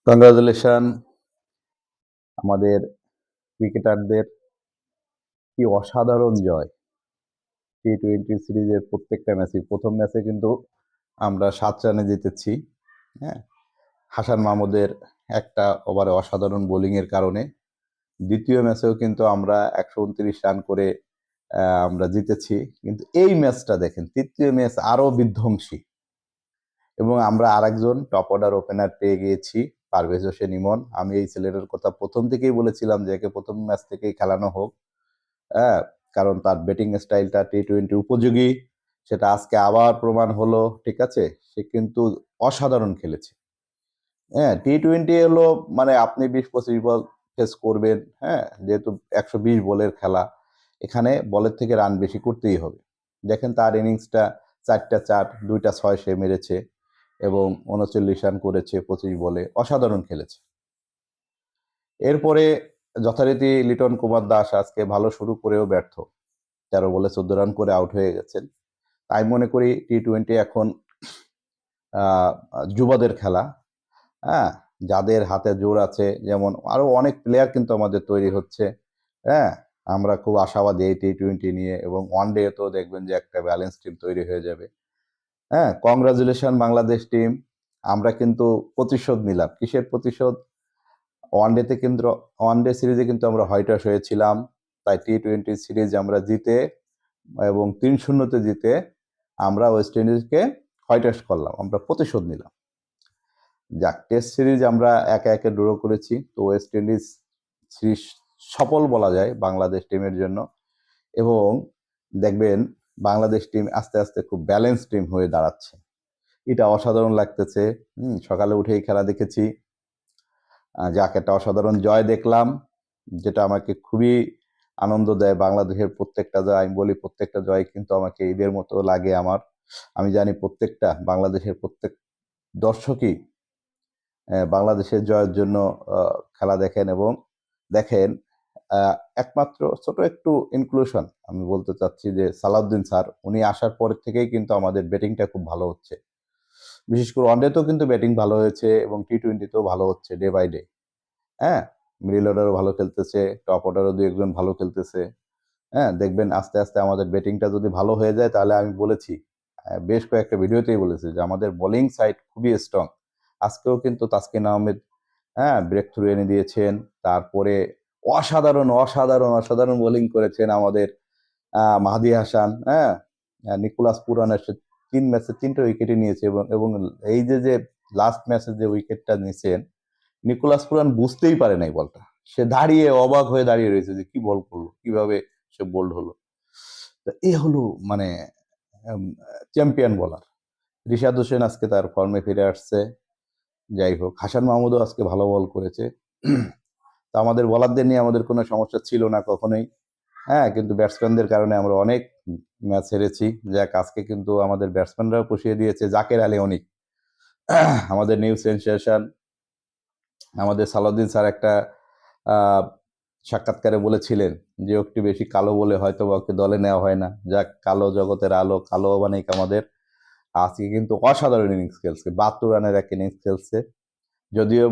Congratulation আমাদের ক্রিকেটারদের। কি অসাধারণ জয়! টি-20 সিরিজের প্রত্যেকটা ম্যাচই। প্রথম ম্যাচে কিন্তু আমরা 7 রানে জিতেছি। হ্যাঁ? হাসান মাহমুদের একটা ওভারে অসাধারণ বোলিংয়ের কারণে। দ্বিতীয় ম্যাচেও কিন্তু আমরা 129 রান করে আমরা জিতেছি। কিন্তু এই ম্যাচটা দেখেন, তৃতীয় ম্যাচ আরো বিধ্বংসী। এবং আমরা আরেকজন টপ অর্ডার ওপেনার পেয়ে গিয়েছি, পারভেজ হোসেন ইমন। আমি এই ছেলেটার কথা প্রথম থেকেই বলেছিলাম যে একে প্রথম ম্যাচ থেকেই খেলানো হোক। হ্যাঁ, কারণ তার ব্যাটিং স্টাইলটা টি-20 উপযোগী। সেটা আজকে আবার প্রমাণ হলো। ঠিক আছে, সে কিন্তু অসাধারণ খেলেছে। হ্যাঁ, টি-20 হলো মানে আপনি 20-25 বল ফেস করবেন। হ্যাঁ, যেহেতু 120 বলের খেলা, এখানে বলের থেকে রান বেশি করতেই হবে। দেখেন তার ইনিংসটা 4টা 4, 2টা 6 সে মেরেছে এবং 39 রান করেছে 25 বলে। অসাধারণ খেলেছে। এরপরে যথারীতি লিটন কুমার দাস আজকে ভালো শুরু করেও ব্যর্থ। 13 বলে 14 রান করে আউট হয়ে গেছেন। তাই মনে করি টি-20 এখন যুবাদের খেলা। হ্যাঁ, যাদের হাতে জোর আছে, যেমন আরো অনেক প্লেয়ার কিন্তু আমাদের তৈরি হচ্ছে। হ্যাঁ, আমরা খুব আশাবাদী এই টি-20 নিয়ে এবং ওয়ান ডে তো দেখবেন যে একটা ব্যালেন্স টিম তৈরি হয়ে যাবে। হ্যাঁ, কংগ্রাচুলেশন বাংলাদেশ টিম। আমরা কিন্তু প্রতিশোধ নিলাম। কিসের প্রতিশোধ? ওয়ানডেতে কিন্তু ওয়ানডে সিরিজে কিন্তু আমরা হতাশ হয়েছিলাম। তাই টি-20 সিরিজ আমরা জিতে এবং 3-0 জিতে আমরা ওয়েস্ট ইন্ডিজকে হতাশ করলাম। আমরা প্রতিশোধ নিলাম। যাক, টেস্ট সিরিজ আমরা একে একে ড্র করেছি। তো ওয়েস্ট ইন্ডিজ সিরিজ সফল বলা যায় বাংলাদেশ টিমের জন্য। এবং দেখবেন বাংলাদেশ টিম আস্তে আস্তে খুব ব্যালেন্স টিম হয়ে দাঁড়াচ্ছে। এটা অসাধারণ লাগতেছে। সকালে উঠেই খেলা দেখেছি। যাক, একটা অসাধারণ জয় দেখলাম, যেটা আমাকে খুবই আনন্দ দেয়। বাংলাদেশের প্রত্যেকটা জয়, আমি বলি প্রত্যেকটা জয় কিন্তু আমাকে ঈদের মতো লাগে আমার। আমি জানি প্রত্যেকটা বাংলাদেশের প্রত্যেক দর্শকই বাংলাদেশের জয়ের জন্য খেলা দেখেন এবং দেখেন একমাত্র ছোট একটু ইনক্লুশন আমি বলতে চাচ্ছি যে সালাউদ্দিন স্যার উনি আসার পর থেকেই কিন্তু আমাদের ব্যাটিংটা খুব ভালো হচ্ছে। বিশেষ করে ওয়ানডেতেও কিন্তু ব্যাটিং ভালো হয়েছে এবং টি-20তেও ভালো হচ্ছে ডে বাই ডে। হ্যাঁ, মিডল অর্ডারও ভালো খেলতেছে, টপ অর্ডারও দু একজন ভালো খেলতেছে। হ্যাঁ, দেখবেন আস্তে আস্তে আমাদের ব্যাটিংটা যদি ভালো হয়ে যায় তাহলে আমি বলেছি, বেশ কয়েকটা ভিডিওতেই বলেছি যে আমাদের বোলিং সাইড খুবই স্ট্রং। আজকেও কিন্তু তাসকিন আহমেদ ব্রেক থ্রু এনে দিয়েছেন। তারপরে অসাধারণ অসাধারণ অসাধারণ বোলিং করেছেন আমাদের মাহাদি হাসান। হ্যাঁ, নিকোলাস পুরানের 3 ম্যাচে 3টে উইকেটই নিয়েছে এবং এবং এই যে লাস্ট ম্যাচে যে উইকেটটা নিয়েছেন, নিকোলাস পুরান বুঝতেই পারে নাই বলটা। সে দাঁড়িয়ে অবাক হয়ে দাঁড়িয়ে রয়েছে যে কি বল করলো, কিভাবে সে বোল্ড হলো। তো এই হলো মানে চ্যাম্পিয়ন বলার। রিশাদ হোসেন আজকে তার ফর্মে ফিরে আসছে। যাই হোক, হাসান মাহমুদও আজকে ভালো বল করেছে। তো আমাদের বলারদের নিয়ে আমাদের কোনো সমস্যা ছিল না কখনোই। হ্যাঁ, কিন্তু ব্যাটসম্যানদের কারণে আমরা অনেক ম্যাচ হেরেছি। যাক, আজকে কিন্তু আমাদের ব্যাটসম্যানরাও পুষিয়ে দিয়েছে। জাকের আলী অনিক আমাদের নিউ সেনসেশন। আমাদের সালাউদ্দিন স্যার একটা সাক্ষাৎকারে বলেছিলেন যে একটু বেশি কালো বলে হয়তো ওকে দলে নেওয়া হয় না। যাক, কালো জগতের আলো, কালো অনেক আমাদের। আজকে কিন্তু অসাধারণ ইনিংস খেলছে, 72 রানের এক ইনিংস খেলছে। যদিও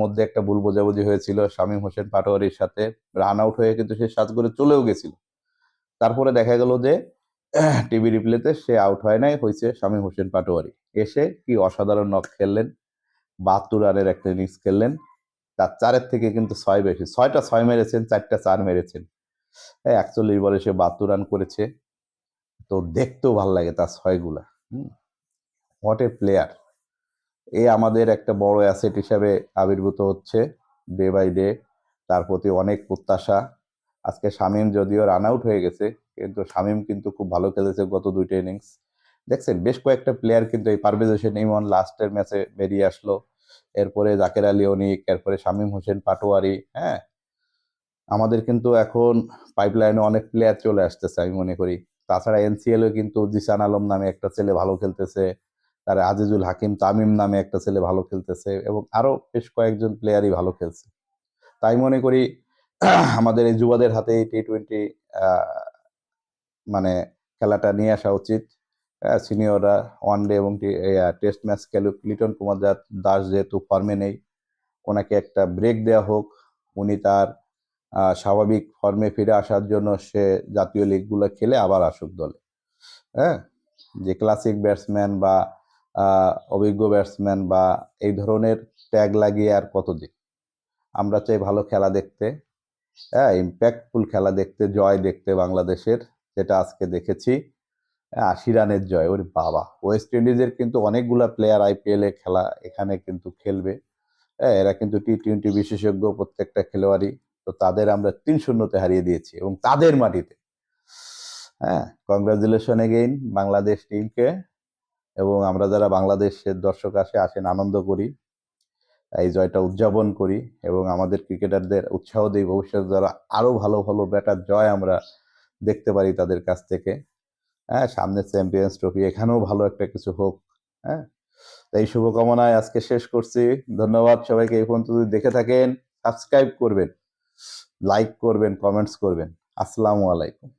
মধ্যে একটা ভুল বোঝাবুঝি হয়েছিল শামীম হোসেন পাটোয়ারির সাথে। রান আউট হয়ে কিন্তু সে সাজ করে চলেও গেছিল। তারপরে দেখা গেল যে টিভি রিপ্লেতে সে আউট হয় নাই, হয়েছে শামীম হোসেন পাটোয়ারি। এসে কি অসাধারণ নক খেললেন, 72 রানের একটা ইনিংস খেললেন। তার 4-এর থেকে কিন্তু 6 বেশি, 6টা 6 মেরেছেন, 4টা 4 মেরেছেন। 41 বলে সে 72 রান করেছে। তো দেখতেও ভাল লাগে তার 6 গুলা। What a player! এ আমাদের একটা বড় অ্যাসেট হিসাবে আবির্ভূত হচ্ছে ডে বাই ডে। তার প্রতি অনেক প্রত্যাশা। আজকে শামীম যদিও রান আউট হয়ে গেছে, কিন্তু শামীম কিন্তু খুব ভালো খেলেছে গত 2টা ইনিংস। দেখছেন বেশ কয়েকটা প্লেয়ার কিন্তু, এই পারভেজ হোসেন ইমন লাস্টের ম্যাচে বেরিয়ে আসলো। এরপরে জাকের আলী অনিক, এরপরে শামীম হোসেন পাটোয়ারি। হ্যাঁ, আমাদের কিন্তু এখন পাইপলাইনে অনেক প্লেয়ার চলে আসতেছে আমি মনে করি। তাছাড়া এনসিএলও কিন্তু জিসান আলম নামে একটা ছেলে ভালো খেলতেছে। তার আজিজুল হাকিম তামিম নামে একটা ছেলে ভালো খেলতেছে এবং আরো বেশ কয়েকজন প্লেয়ারই ভালো খেলছে। তাই মনে করি আমাদের এই যুবাদের হাতে টি-20 মানে খেলাটা নিয়ে আসা উচিত। সিনিয়ররা ওয়ান ডে এবং টেস্ট ম্যাচ খেলুক। লিটন কুমার দাস যেহেতু ফর্মে নেই, ওনাকে একটা ব্রেক দেওয়া হোক, উনি তার স্বাভাবিক ফর্মে ফিরে আসার জন্য সে জাতীয় লিগগুলো খেলে আবার আসুক দলে। হ্যাঁ, যে ক্লাসিক ব্যাটসম্যান বা অভিজ্ঞ ব্যাটসম্যান বা এই ধরনের ট্যাগ লাগিয়ে আর কতদিন। আমরা চাই ভালো খেলা দেখতে, হ্যাঁ, ইম্প্যাক্টফুল খেলা দেখতে, জয় দেখতে বাংলাদেশের, যেটা আজকে দেখেছি। ৮০ রানের জয়, ওরে বাবা! ওয়েস্ট ইন্ডিজের কিন্তু অনেকগুলা প্লেয়ার আইপিএল এ খেলা এখানে কিন্তু খেলবে। হ্যাঁ, এরা কিন্তু টি-টোয়েন্টি বিশেষজ্ঞ প্রত্যেকটা খেলোয়াড়ই। তো তাদের আমরা ৩-০ হারিয়ে দিয়েছি এবং তাদের মাটিতে। হ্যাঁ, কংগ্রাচুলেশন এগেইন বাংলাদেশ টিমকে। এবং আমরা যারা বাংলাদেশের দর্শক আসেন আনন্দ করি, এই জয়টা উদযাপন করি এবং আমাদের ক্রিকেটারদের উৎসাহ দিই ভবিষ্যতে যারা আরো ভালো ভালো ব্যাটার জয় আমরা দেখতে পারি তাদের কাছ থেকে। হ্যাঁ, সামনে চ্যাম্পিয়ন্স ট্রফি, এখানেও ভালো একটা কিছু হোক। হ্যাঁ, এই শুভকামনায় আজকে শেষ করছি। ধন্যবাদ সবাইকে। এই পর্যন্ত যদি দেখে থাকেন সাবস্ক্রাইব করবেন, লাইক করবেন, কমেন্টস করবেন। আসসালামু আলাইকুম।